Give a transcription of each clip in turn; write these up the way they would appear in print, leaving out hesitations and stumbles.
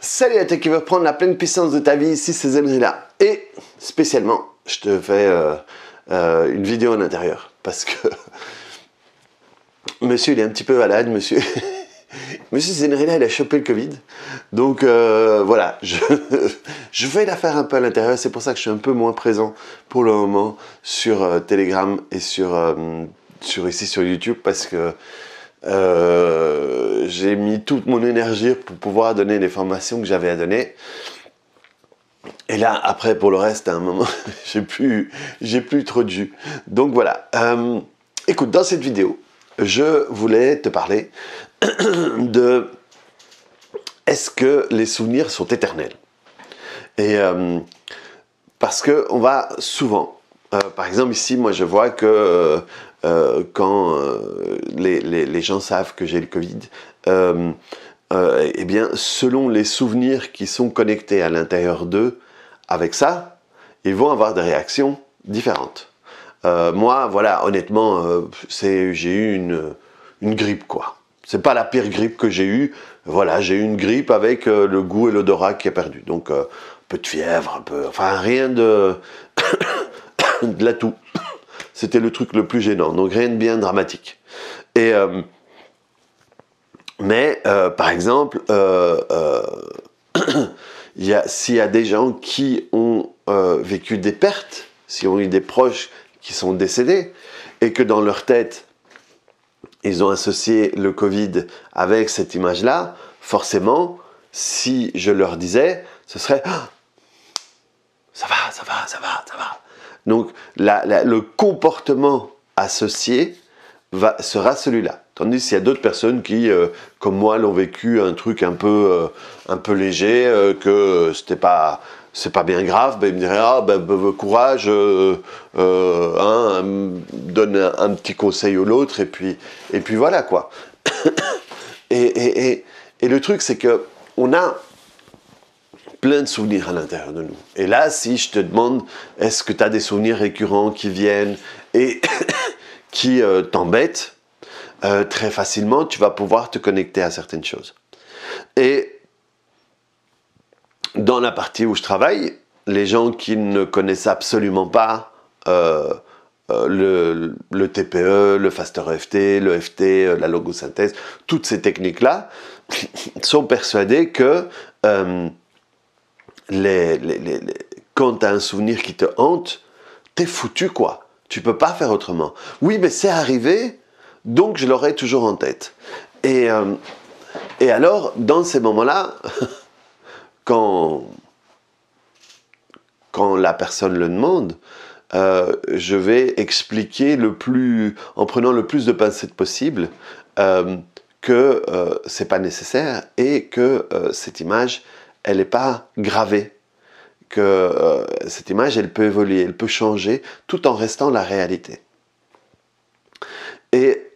Salut à toi qui veux prendre la pleine puissance de ta vie, ici c'est Zenrila. Et spécialement, je te fais une vidéo en intérieur. Parce que monsieur il est un petit peu malade, monsieur. Monsieur Zenrila il a chopé le Covid. Donc voilà, je vais la faire un peu à l'intérieur. C'est pour ça que je suis un peu moins présent pour le moment sur Telegram et sur YouTube. Parce que j'ai mis toute mon énergie pour pouvoir donner les formations que j'avais à donner. Et là, après, pour le reste, à un moment, j'ai plus trop de jus. Donc voilà. Écoute, dans cette vidéo, je voulais te parler de est-ce que les souvenirs sont éternels? Et parce que on va souvent, par exemple ici, moi je vois que quand les gens savent que j'ai le Covid, eh bien, selon les souvenirs qui sont connectés à l'intérieur d'eux, avec ça, ils vont avoir des réactions différentes. Moi, voilà, honnêtement, j'ai eu une grippe, quoi. C'est pas la pire grippe que j'ai eue. Voilà, j'ai eu une grippe avec le goût et l'odorat qui est perdu. Donc, un peu de fièvre, un peu... Enfin, rien de... de la toux. C'était le truc le plus gênant. Donc, rien de bien dramatique. Et... par exemple, s'il y a des gens qui ont vécu des pertes, s'ils ont eu des proches qui sont décédés, et que dans leur tête, ils ont associé le Covid avec cette image-là, forcément, si je leur disais, ce serait ah, « ça va, ça va, ça va, ça va ». Donc, le comportement associé sera celui-là. Tandis s'il y a d'autres personnes qui, comme moi, l'ont vécu un truc un peu léger, que c'est pas bien grave, ben, ils me diraient ah courage, donne un petit conseil ou l'autre et puis voilà quoi. et le truc c'est que on a plein de souvenirs à l'intérieur de nous. Et là, si je te demande, est-ce que tu as des souvenirs récurrents qui viennent et qui t'embêtent, très facilement, tu vas pouvoir te connecter à certaines choses. Et dans la partie où je travaille, les gens qui ne connaissent absolument pas le TPE, le Faster EFT, l'EFT, la logosynthèse, toutes ces techniques-là, sont persuadés que quand tu as un souvenir qui te hante, t'es foutu quoi. Tu peux pas faire autrement. Oui, mais c'est arrivé, donc je l'aurai toujours en tête. Et alors, dans ces moments-là, quand la personne le demande, je vais expliquer en prenant le plus de pincettes possible, que c'est pas nécessaire et que cette image, elle n'est pas gravée. Que cette image, elle peut évoluer, elle peut changer, tout en restant la réalité. Et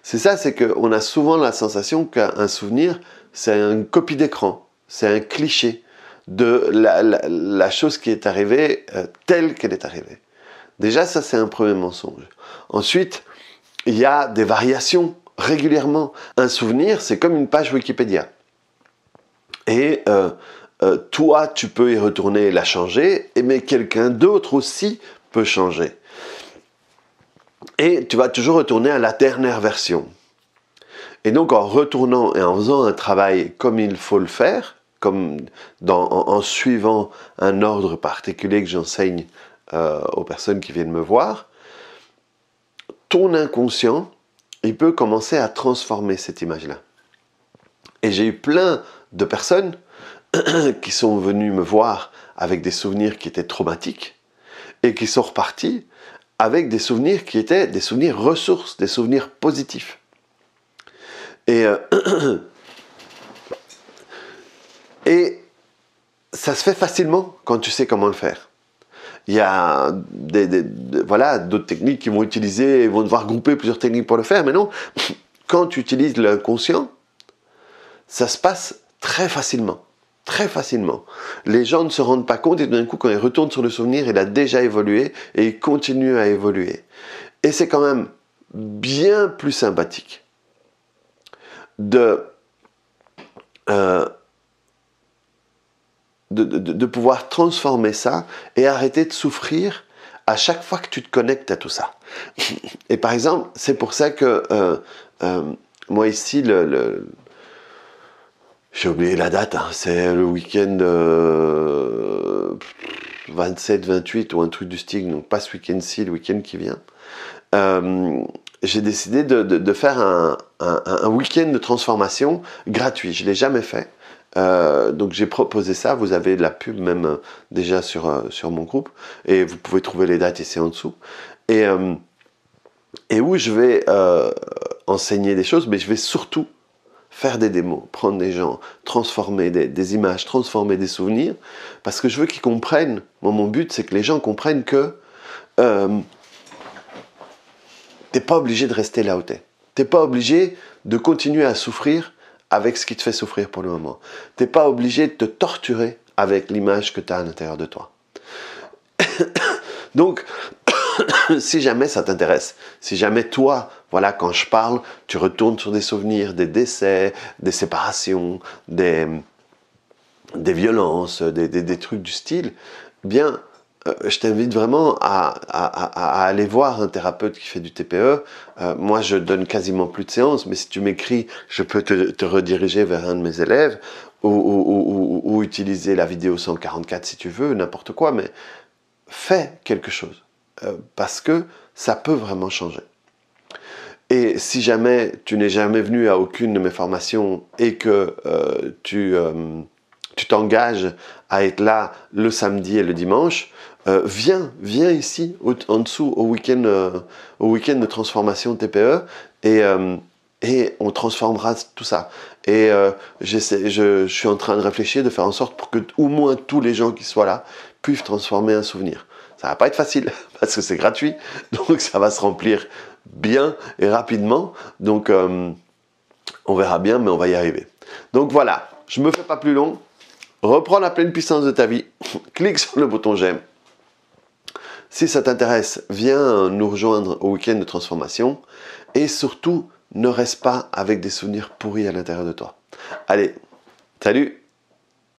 c'est ça, c'est qu'on a souvent la sensation qu'un souvenir, c'est une copie d'écran, c'est un cliché de la chose qui est arrivée telle qu'elle est arrivée. Déjà, ça, c'est un premier mensonge. Ensuite, il y a des variations régulièrement. Un souvenir, c'est comme une page Wikipédia. Et toi, tu peux y retourner et la changer, mais quelqu'un d'autre aussi peut changer. Et tu vas toujours retourner à la dernière version. Et donc, en retournant et en faisant un travail comme il faut le faire, comme en suivant un ordre particulier que j'enseigne aux personnes qui viennent me voir, ton inconscient, il peut commencer à transformer cette image-là. Et j'ai eu plein de personnes qui sont venus me voir avec des souvenirs qui étaient traumatiques et qui sont repartis avec des souvenirs qui étaient des souvenirs ressources, des souvenirs positifs. Et ça se fait facilement quand tu sais comment le faire. Il y a voilà, d'autres techniques qui vont utiliser, ils vont devoir grouper plusieurs techniques pour le faire, mais non, quand tu utilises l'inconscient, ça se passe très facilement. Très facilement. Les gens ne se rendent pas compte et d'un coup, quand ils retournent sur le souvenir, il a déjà évolué et il continue à évoluer. Et c'est quand même bien plus sympathique de de pouvoir transformer ça et arrêter de souffrir à chaque fois que tu te connectes à tout ça. Et par exemple, c'est pour ça que moi ici, j'ai oublié la date, hein, c'est le week-end 27-28 ou un truc du style, donc pas ce week-end-ci, le week-end qui vient. J'ai décidé de faire un week-end de transformation gratuit. Je ne l'ai jamais fait. Donc j'ai proposé ça, vous avez de la pub même déjà sur mon groupe, et vous pouvez trouver les dates ici en dessous. Et où je vais enseigner des choses, mais je vais surtout faire des démos, prendre des gens, transformer des images, transformer des souvenirs, parce que je veux qu'ils comprennent. Moi, mon but, c'est que les gens comprennent que t'es pas obligé de rester là où t'es. T'es pas obligé de continuer à souffrir avec ce qui te fait souffrir pour le moment. T'es pas obligé de te torturer avec l'image que tu as à l'intérieur de toi. Donc, si jamais ça t'intéresse, si jamais toi, voilà, quand je parle, tu retournes sur des souvenirs, des décès, des séparations, des violences, des trucs du style, eh bien, je t'invite vraiment à aller voir un thérapeute qui fait du TPE. Moi, je donne quasiment plus de séances, mais si tu m'écris, je peux te rediriger vers un de mes élèves ou utiliser la vidéo 144 si tu veux, n'importe quoi, mais fais quelque chose parce que ça peut vraiment changer. Et si jamais tu n'es jamais venu à aucune de mes formations et que tu t'engages à être là le samedi et le dimanche, viens ici en dessous au week-end de transformation TPE et on transformera tout ça. Et je suis en train de réfléchir, de faire en sorte pour que au moins tous les gens qui soient là puissent transformer un souvenir. Ça va pas être facile parce que c'est gratuit, donc ça va se remplir bien et rapidement. Donc on verra bien, mais on va y arriver. Donc voilà, je me fais pas plus long. Reprends la pleine puissance de ta vie. Clique sur le bouton j'aime. Si ça t'intéresse, viens nous rejoindre au week-end de transformation. Et surtout, ne reste pas avec des souvenirs pourris à l'intérieur de toi. Allez, salut!